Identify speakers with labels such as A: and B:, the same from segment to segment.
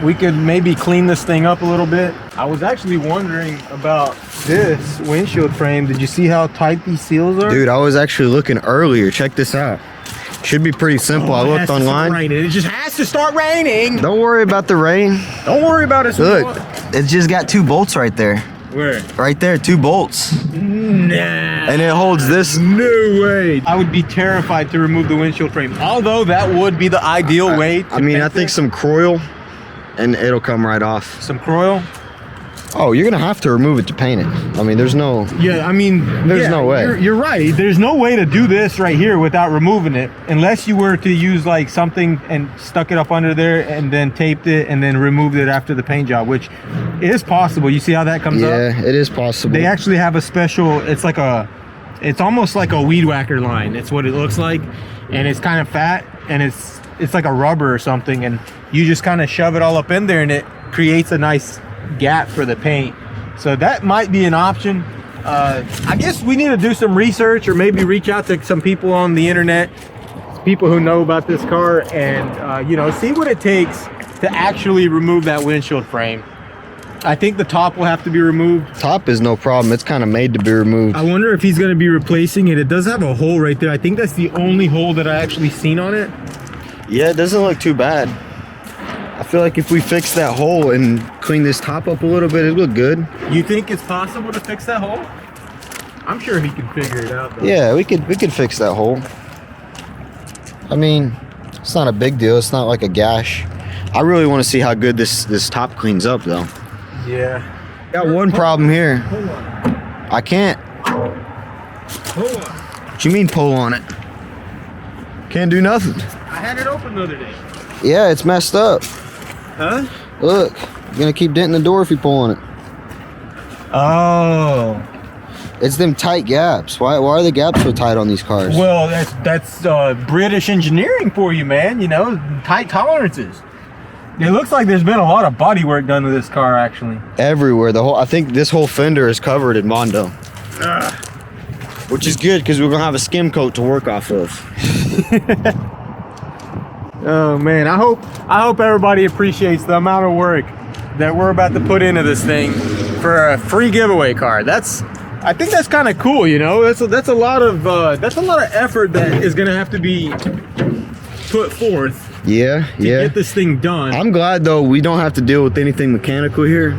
A: we could maybe clean this thing up a little bit. I was actually wondering about this windshield frame. Did you see how tight these seals are?
B: Dude, I was actually looking earlier. Check this out. Should be pretty simple. I looked online.
A: It just has to start raining.
B: Don't worry about the rain.
A: Don't worry about it.
B: Look, it's just got 2 bolts right there.
A: Where?
B: Right there, 2 bolts.
A: Nah.
B: And it holds this.
A: No way. I would be terrified to remove the windshield frame. Although that would be the ideal way to
B: I think some Croil and it'll come right off.
A: Some Croil?
B: Oh, you're gonna have to remove it to paint it. I mean, there's no...
A: Yeah, I mean...
B: There's no way.
A: You're right. There's no way to do this right here without removing it. Unless you were to use like something and stuck it up under there and then taped it and then removed it after the paint job, which is possible. You see how that comes up?
B: Yeah, it is possible.
A: They actually have a special... It's almost like a weed whacker line. It's what it looks like. And it's kind of fat and it's like a rubber or something. And you just kind of shove it all up in there and it creates a nice gap for the paint. So that might be an option. I guess we need to do some research or maybe reach out to some people on the internet, people who know about this car, and you know, see what it takes to actually remove that windshield frame. I think the top will have to be removed.
B: Top is no problem. It's kind of made to be removed.
A: I wonder if he's going to be replacing it. It does have a hole right there. I think that's the only hole that I actually seen on it.
B: Yeah, it doesn't look too bad. I feel like if we fix that hole and clean this top up a little bit, it'll look good.
A: You think it's possible to fix that hole? I'm sure he can figure it out though.
B: Yeah, we could fix that hole. I mean, it's not a big deal. It's not like a gash. I really want to see how good this top cleans up though.
A: Yeah.
B: Got one problem here.
A: Hold on.
B: I can't.
A: Hold on.
B: What you mean pull on it? Can't do nothing.
A: I had it open the other day.
B: Yeah, it's messed up.
A: Huh?
B: Look, you're gonna keep denting the door if you pull on it.
A: Oh.
B: It's them tight gaps. Why are the gaps so tight on these cars?
A: Well, that's British engineering for you, man. You know, tight tolerances. It looks like there's been a lot of body work done to this car, actually.
B: Everywhere. I think this whole fender is covered in Mondo. Which is good because we're gonna have a skim coat to work off of.
A: Oh man, I hope everybody appreciates the amount of work that we're about to put into this thing for a free giveaway car. I think that's kind of cool, you know. That's a lot of effort that is gonna have to be put forth.
B: Yeah,
A: to get this thing done.
B: I'm glad though we don't have to deal with anything mechanical here,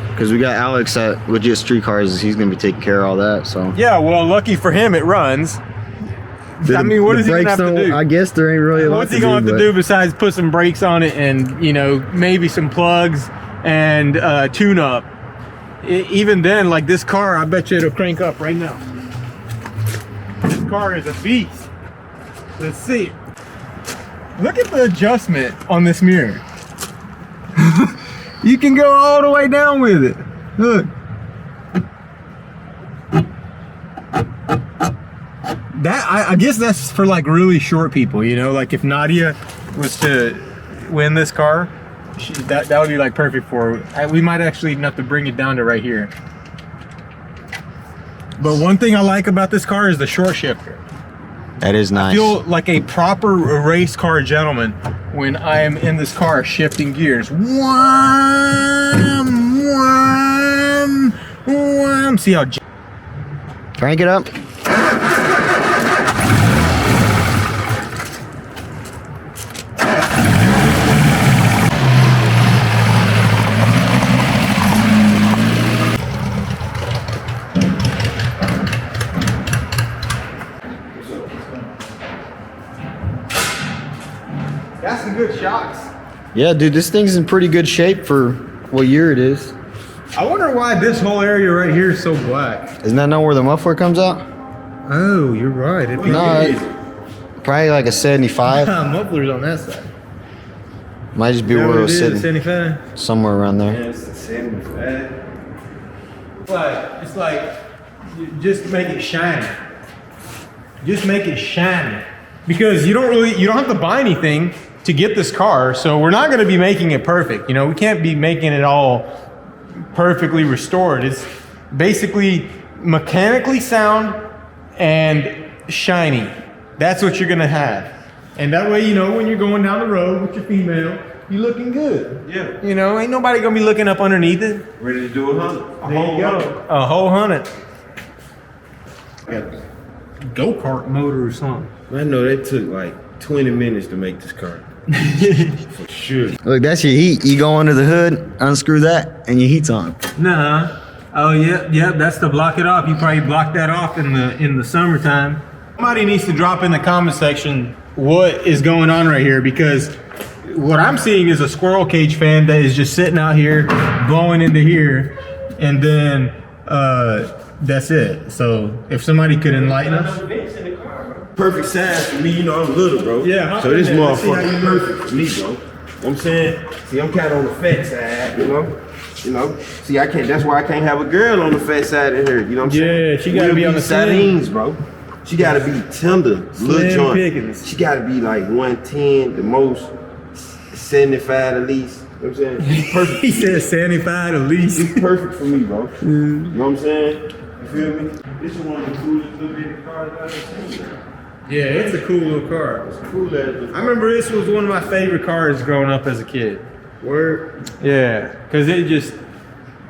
B: because we got Alex at Legit Street Cars. He's gonna be taking care of all that. So
A: yeah, well, lucky for him, it runs. I mean, what is he gonna have to do?
B: I guess there ain't really a lot.
A: What's he gonna have to do besides put some brakes on it and, you know, maybe some plugs and tune up? Even then, like this car, I bet you it'll crank up right now. This car is a beast. Let's see. Look at the adjustment on this mirror. You can go all the way down with it. Look. I guess that's for like really short people, you know, like if Nadia was to win this car, that would be like perfect for her. We might actually have to bring it down to right here. But one thing I like about this car is the short shifter.
B: That is nice.
A: I feel like a proper race car gentleman when I am in this car shifting gears. Wham, wham, wham. See how...
B: Crank it up.
A: Got some good shocks.
B: Yeah, dude, this thing's in pretty good shape for what year it is.
A: I wonder why this whole area right here is so black.
B: Isn't that not where the muffler comes out?
A: Oh, you're right.
B: Probably like a 75.
A: Muffler's on that side.
B: Might just be where it was sitting.
A: 75?
B: Somewhere around there.
A: Yeah, it's the 75. But it's like, just make it shiny. Just make it shiny. Because you don't have to buy anything to get this car, so we're not going to be making it perfect. You know, we can't be making it all perfectly restored. It's basically mechanically sound and shiny. That's what you're going to have. And that way, you know, when you're going down the road with your female, You looking good.
C: Yeah.
A: You know, ain't nobody gonna be looking up underneath it.
C: Ready to do 100.
A: There you go. A whole 100. Go-kart motor or something.
C: I know that took like 20 minutes to make this car. For sure.
B: Look, that's your heat. You go under the hood, unscrew that, and your heat's on.
A: Nah. Oh yeah, that's to block it off. You probably block that off in the summertime. Somebody needs to drop in the comment section what is going on right here, because what I'm seeing is a squirrel cage fan that is just sitting out here blowing into here, and then that's it. So if somebody could enlighten us.
C: Perfect size for me, you know, I'm little, bro.
A: Yeah,
C: so this
A: let's see how
C: motherfucker
A: you
C: perfect for me, bro. You know what I'm saying? See, I'm kind of on the fat side, you know? See, I can't, that's why I can't have a girl on the fat side of her, you know what I'm saying?
A: Yeah, she gotta be on the
C: sardines, bro. She gotta be tender, little joint.
A: Pickings.
C: She gotta be like 110, the most, 75 at least. You know what I'm saying? She's perfect.
A: He said 75 at least.
C: She's perfect for me, bro. You know what I'm saying? You feel me? This is one of the coolest little bitty cars I've ever seen.
A: Yeah, it's a cool little car.
C: It's cool as
A: I remember this was one of my favorite cars growing up as a kid.
C: Word.
A: Yeah, because it just,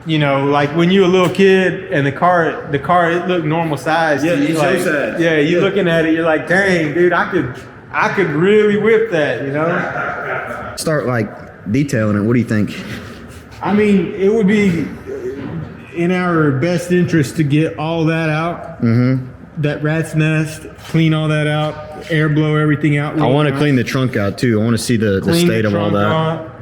A: you know, like when you were a little kid and the car it looked normal size.
C: Yeah,
A: to you,
C: it's
A: like,
C: your size.
A: Yeah, you looking at it, you're like, dang, dude, I could really whip that, you know?
B: Start like detailing it. What do you think?
A: I mean, it would be in our best interest to get all that out. Mm-hmm. That rat's nest, clean all that out, air blow everything out.
B: I want to clean the trunk out too. I want to see the state of all that.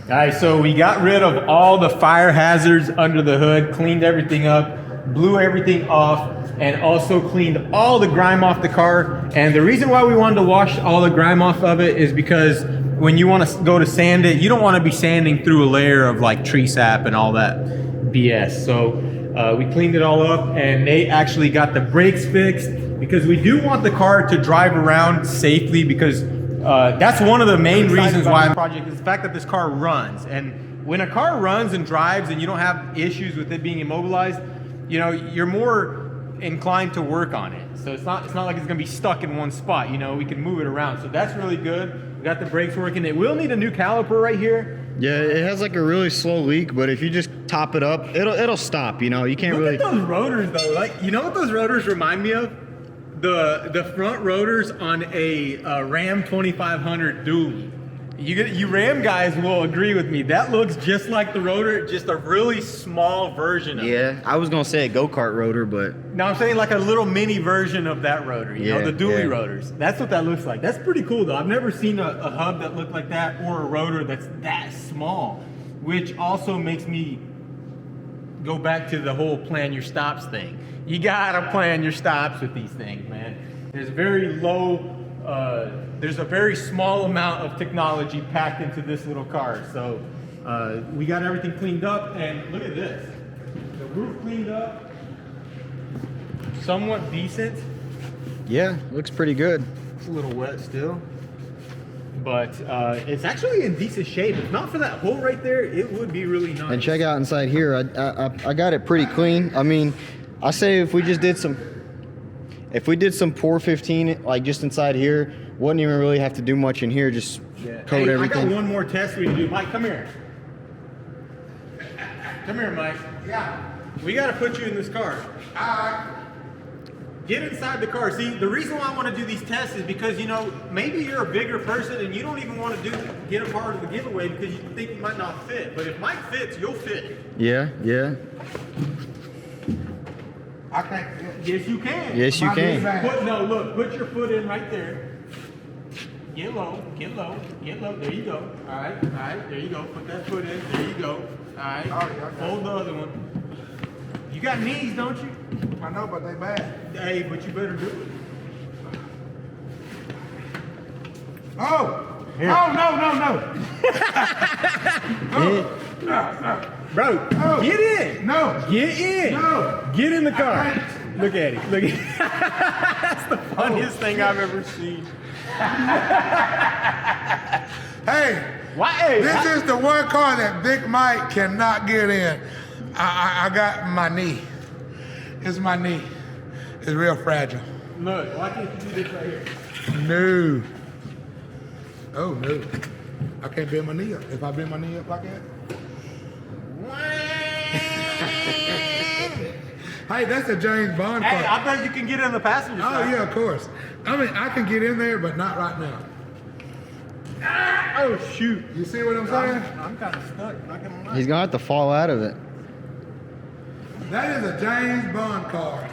A: All right, so we got rid of all the fire hazards under the hood, cleaned everything up, blew everything off, and also cleaned all the grime off the car. And the reason why we wanted to wash all the grime off of it is because when you want to go to sand it, you don't want to be sanding through a layer of like tree sap and all that BS. So we cleaned it all up, and Nate actually got the brakes fixed because we do want the car to drive around safely, because that's one of the main reasons why the project is the fact that this car runs. And when a car runs and drives and you don't have issues with it being immobilized, you know, you're more inclined to work on it. So it's not like it's gonna be stuck in one spot. You know, we can move it around. So that's really good. We got the brakes working. It will need a new caliper right here.
B: Yeah, it has like a really slow leak, but if you just top it up, it'll stop. You know, you can't really.
A: Look at those rotors though. Like, you know what those rotors remind me of? The front rotors on a Ram 2500 dually. You Ram guys will agree with me. That looks just like the rotor, just a really small version of it.
B: Yeah, I was gonna say a go-kart rotor, but
A: No, I'm saying like a little mini version of that rotor. You know, the dually
B: yeah.
A: rotors. That's what that looks like. That's pretty cool though. I've never seen a hub that looked like that, or a rotor that's that small, which also makes me go back to the whole plan your stops thing. You gotta plan your stops with these things, man. There's a very small amount of technology packed into this little car. So we got everything cleaned up, and look at this. The roof cleaned up, somewhat decent.
B: yeah, looks pretty good.
A: It's a little wet still, but it's actually in decent shape. If not for that hole right there, it would be really nice.
B: And check out inside here. I got it pretty clean. I mean, I say if we did some 415 like just inside here, wouldn't even really have to do much in here. Just coat everything.
A: I got one more test we can do. Mike, come here. Come here, Mike. Yeah. We got to put you in this car. All right. Get inside the car. See, the reason why I want to do these tests is because, you know, maybe you're a bigger person and you don't even want to get a part of the giveaway because you think you might not fit. But if Mike fits, you'll fit.
B: Yeah.
A: I can't. Yes, you can.
B: Yes, you can.
A: Put your foot in right there. Get low. There you go. All right. There you go. Put that foot in. There you go. All right. Hold the other one. You got knees, don't you?
D: I know, but they bad.
A: Hey, but you better do it.
D: Oh!
A: Here.
D: Oh, no.
A: Bro, get in.
D: No.
A: Get in.
D: No.
A: Get in the car.
D: I can't.
A: Look at it. Look at it. That's the funniest thing I've ever seen.
D: Hey,
A: Why?
D: this is the one car that Big Mike cannot get in. I got my knee. It's my knee. It's real fragile.
A: Look, why can't you do this right here?
D: No. Oh, no. I can't bend my knee up. If I bend my knee up like that. Hey, that's a James Bond car.
A: Hey, I bet you can get in the passenger
D: Oh,
A: side.
D: yeah, of course. I mean, I can get in there, but not right now.
A: Oh, shoot.
D: You see what I'm saying?
A: I'm kind of stuck. Not gonna lie.
B: He's gonna have to fall out of it.
D: That is a James Bond car.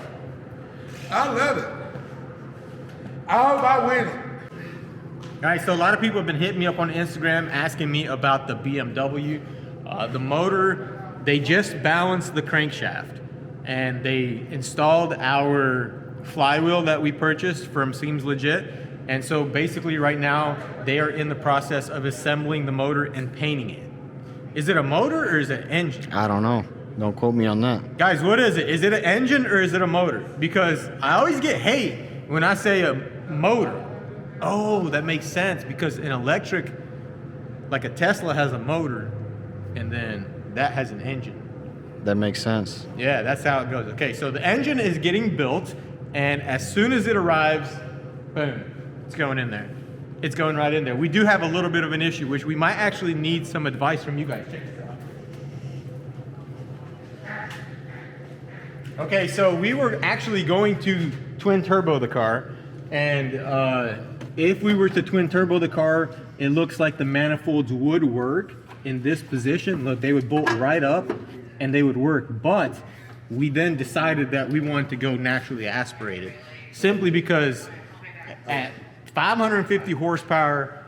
D: I love it. I hope I win it.
A: All right, so a lot of people have been hitting me up on Instagram asking me about the BMW. The motor, they just balanced the crankshaft, and they installed our flywheel that we purchased from Seems Legit. And so basically right now, they are in the process of assembling the motor and painting it. Is it a motor or is it an engine?
B: I don't know. Don't quote me on that.
A: Guys, what is it? Is it an engine or is it a motor? Because I always get hate when I say a motor. Oh, that makes sense, because an electric, like a Tesla has a motor, and then that has an engine.
B: That makes sense.
A: Yeah, that's how it goes. Okay, so the engine is getting built, and as soon as it arrives, boom, it's going in there. It's going right in there. We do have a little bit of an issue, which we might actually need some advice from you guys. Check this out. Okay, so we were actually going to twin turbo the car, and if we were to twin turbo the car, it looks like the manifolds would work in this position. Look, they would bolt right up and they would work. But we then decided that we wanted to go naturally aspirated, simply because at 550 horsepower,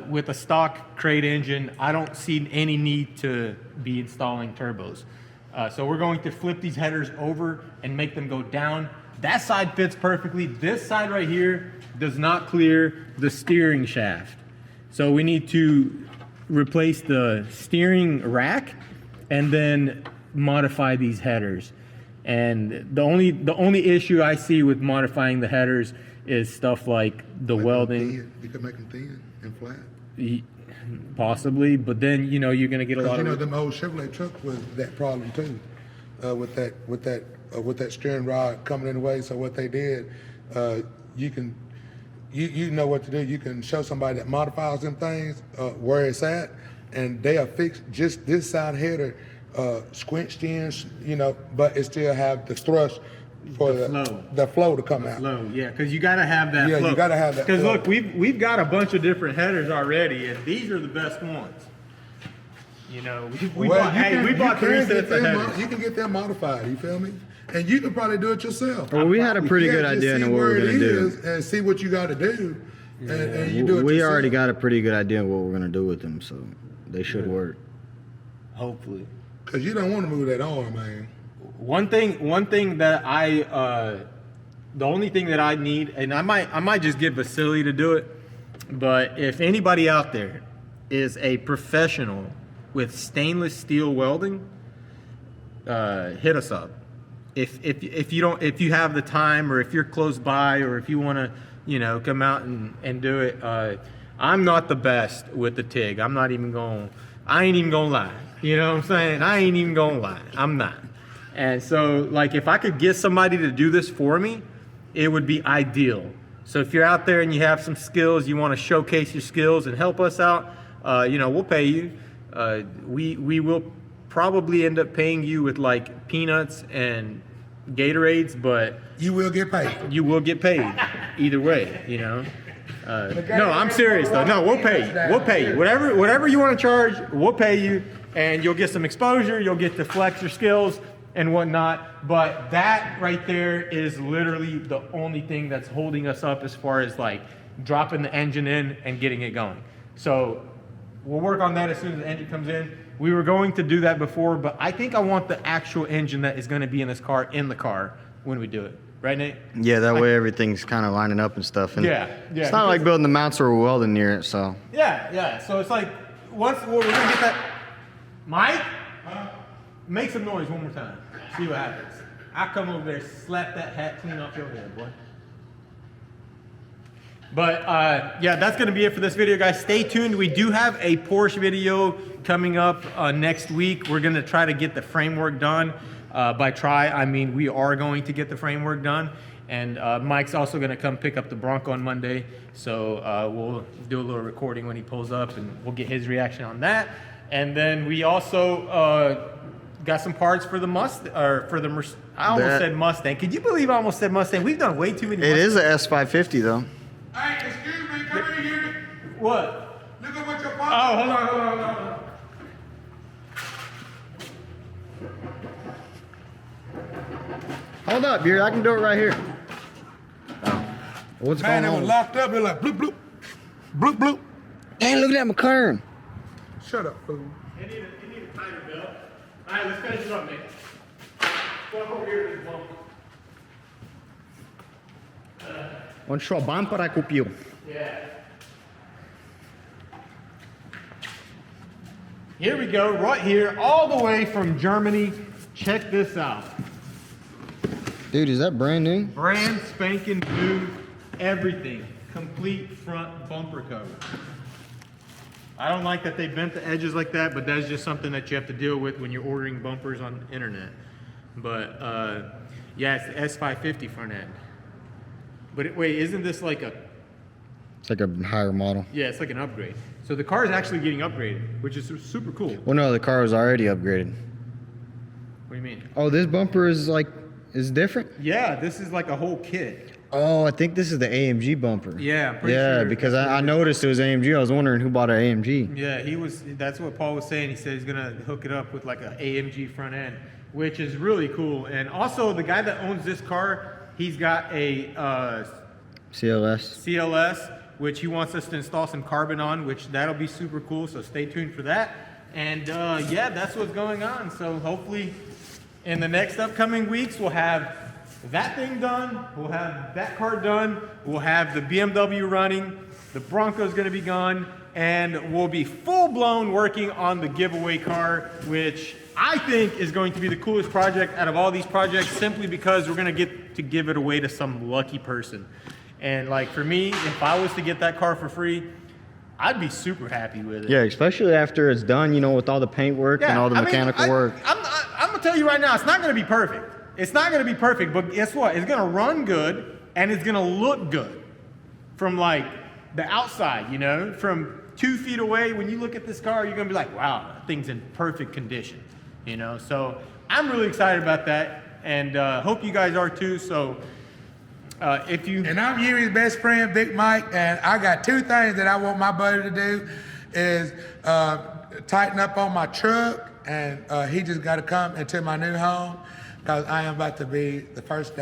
A: with a stock crate engine, I don't see any need to be installing turbos. So we're going to flip these headers over and make them go down. That side fits perfectly. This side right here does not clear the steering shaft. So we need to replace the steering rack and then modify these headers. And the only issue I see with modifying the headers is stuff like the welding.
D: You could make them thin and flat.
A: Possibly, but then you're gonna get a lot of.
D: Them old Chevrolet trucks was that problem too, with that steering rod coming in the way. So what they did, you know what to do. You can show somebody that modifies them things where it's at, and they are fixed just this side header, squinched in, but it still have the thrust for the flow to come out.
A: Flow, yeah, because you gotta have that.
D: Yeah,
A: flow.
D: you gotta have that.
A: Because
D: flow.
A: look, we've got a bunch of different headers already, and these are the best ones. We bought 3 sets of headers.
D: You can get them modified. You feel me? And you can probably do it yourself.
B: Well, we had a pretty good idea on what we're gonna do,
D: and see what you got to do, and you do it.
B: We already got a pretty good idea of what we're gonna do with them, so they should work.
A: Hopefully.
D: Because you don't want to move that arm, man.
A: One thing that the only thing that I need, and I might just get Vasily to do it, but if anybody out there is a professional with stainless steel welding, hit us up. If you have the time, or if you're close by, or if you want to come out and do it. I'm not the best with the TIG. I ain't even gonna lie. You know what I'm saying? I ain't even gonna lie. I'm not. And so, like, if I could get somebody to do this for me, it would be ideal. So if you're out there and you have some skills, you want to showcase your skills and help us out, we'll pay you. We will probably end up paying you with like peanuts and Gatorades, but
D: you will get paid.
A: You will get paid either way. No, I'm serious though. No, we'll pay you. We'll pay you. Whatever you want to charge, we'll pay you, and you'll get some exposure. You'll get to flex your skills and whatnot. But that right there is literally the only thing that's holding us up as far as like dropping the engine in and getting it going. So we'll work on that as soon as the engine comes in. We were going to do that before, but I think I want the actual engine that is going to be in this car in the car when we do it. Right, Nate?
B: Yeah, that way everything's kind of lining up and stuff. And
A: yeah.
B: It's not like building the mounts or welding near it, so.
A: Yeah. So it's like, once we're going to get that. Mike? Make some noise one more time. See what happens. I'll come over there, slap that hat clean off your head, boy. But yeah, that's going to be it for this video, guys. Stay tuned. We do have a Porsche video coming up next week. We're going to try to get the framework done. By try, I mean we are going to get the framework done. And Mike's also going to come pick up the Bronco on Monday. So we'll do a little recording when he pulls up, and we'll get his reaction on that. And then we also got some parts for the Mustang, or for the I almost said Mustang. Could you believe I almost said Mustang? We've done way too many
B: It
A: Mustangs.
B: is a S550 though.
D: Hey, excuse me, come in here.
A: What?
D: Look at what your
A: Oh,
D: father.
A: hold on.
B: Hold up, Beard. I can do it right here. What's
D: Man, it
B: going
D: was
B: on?
D: locked up. It was like bloop, bloop. Bloop, bloop.
B: Dang, look at that McLaren.
D: Shut up, fool.
A: It need a tighter belt. All right, let's finish it up, Nate. Come over here to this bumper.
B: Onde só bumper kupił.
A: Yeah. Here we go, right here, all the way from Germany. Check this out.
B: Dude, is that brand new?
A: Brand spanking new, everything. Complete front bumper cover. I don't like that they bent the edges like that, but that's just something that you have to deal with when you're ordering bumpers on the internet. But yeah, it's the S550 front end. But wait, isn't this like a...
B: It's like a higher model.
A: Yeah, it's like an upgrade. So the car is actually getting upgraded, which is super cool.
B: Well, no, the car was already upgraded.
A: What do you mean?
B: Oh, this bumper is different?
A: Yeah, this is like a whole kit.
B: Oh, I think this is the AMG bumper.
A: Yeah, I'm pretty
B: yeah,
A: sure.
B: because I noticed it was AMG. I was wondering who bought an AMG.
A: Yeah, that's what Paul was saying. He said he's gonna hook it up with like an AMG front end, which is really cool. And also the guy that owns this car, he's got a
B: CLS.
A: which he wants us to install some carbon on, which that'll be super cool. So stay tuned for that. And yeah, that's what's going on. So hopefully in the next upcoming weeks, we'll have that thing done. We'll have that car done. We'll have the BMW running. The Bronco's gonna be gone. And we'll be full blown working on the giveaway car, which I think is going to be the coolest project out of all these projects, simply because we're gonna get to give it away to some lucky person. And like for me, if I was to get that car for free, I'd be super happy with it.
B: Yeah, especially after it's done, you know, with all the paint work and all the mechanical work.
A: I'm gonna tell you right now, it's not gonna be perfect. It's not gonna be perfect, but guess what? It's gonna run good and it's gonna look good from like the outside, you know, from 2 feet away. When you look at this car, you're gonna be like, wow, that thing's in perfect condition, you know? So I'm really excited about that, and hope you guys are too. So if you...
D: And I'm Yuri's best friend, Big Mike, and I got 2 things that I want my buddy to do is tighten up on my truck, and he just got to come into my new home, because I am about to be the first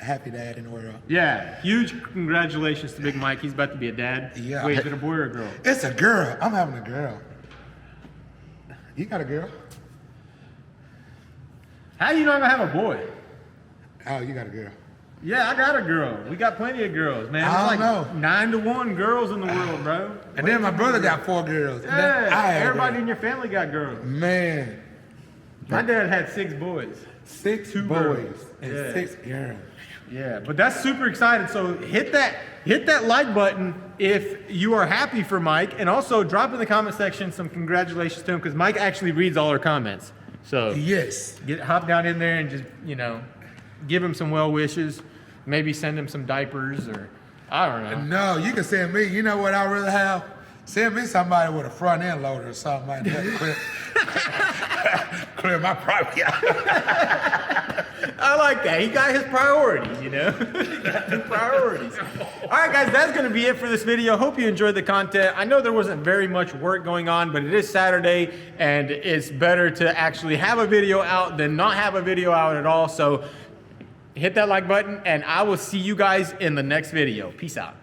D: happy dad in the world.
A: Yeah, huge congratulations to Big Mike. He's about to be a dad.
D: Yeah.
A: Wait, is it a boy or a girl?
D: It's a girl. I'm having a girl. You got a girl?
A: How you not gonna have a boy?
D: Oh, you got a girl.
A: Yeah, I got a girl. We got plenty of girls, man.
D: I
A: It's
D: don't
A: like
D: know.
A: 9 to 1 girls in the world, bro.
D: And then my brother got 4 girls. And then
A: Yeah,
D: I had a
A: everybody
D: girl.
A: in your family got girls.
D: Man,
A: My dad had 6 boys.
D: 6
A: 2
D: boys
A: girls.
D: and
A: Yeah.
D: 6 girls.
A: Yeah, but that's super exciting. So hit that like button if you are happy for Mike, and also drop in the comment section some congratulations to him, because Mike actually reads all our comments. So
D: Yes.
A: hop down in there and just, you know, give him some well wishes. Maybe send him some diapers, or I don't know.
D: No, you can send me. You know what I really have? Send me somebody with a front end loader or something like that. Clear my property out.
A: I like that. He got his priorities, you know? He got his priorities. All right, guys, that's going to be it for this video. Hope you enjoyed the content. I know there wasn't very much work going on, but it is Saturday, and it's better to actually have a video out than not have a video out at all. So hit that like button, and I will see you guys in the next video. Peace out.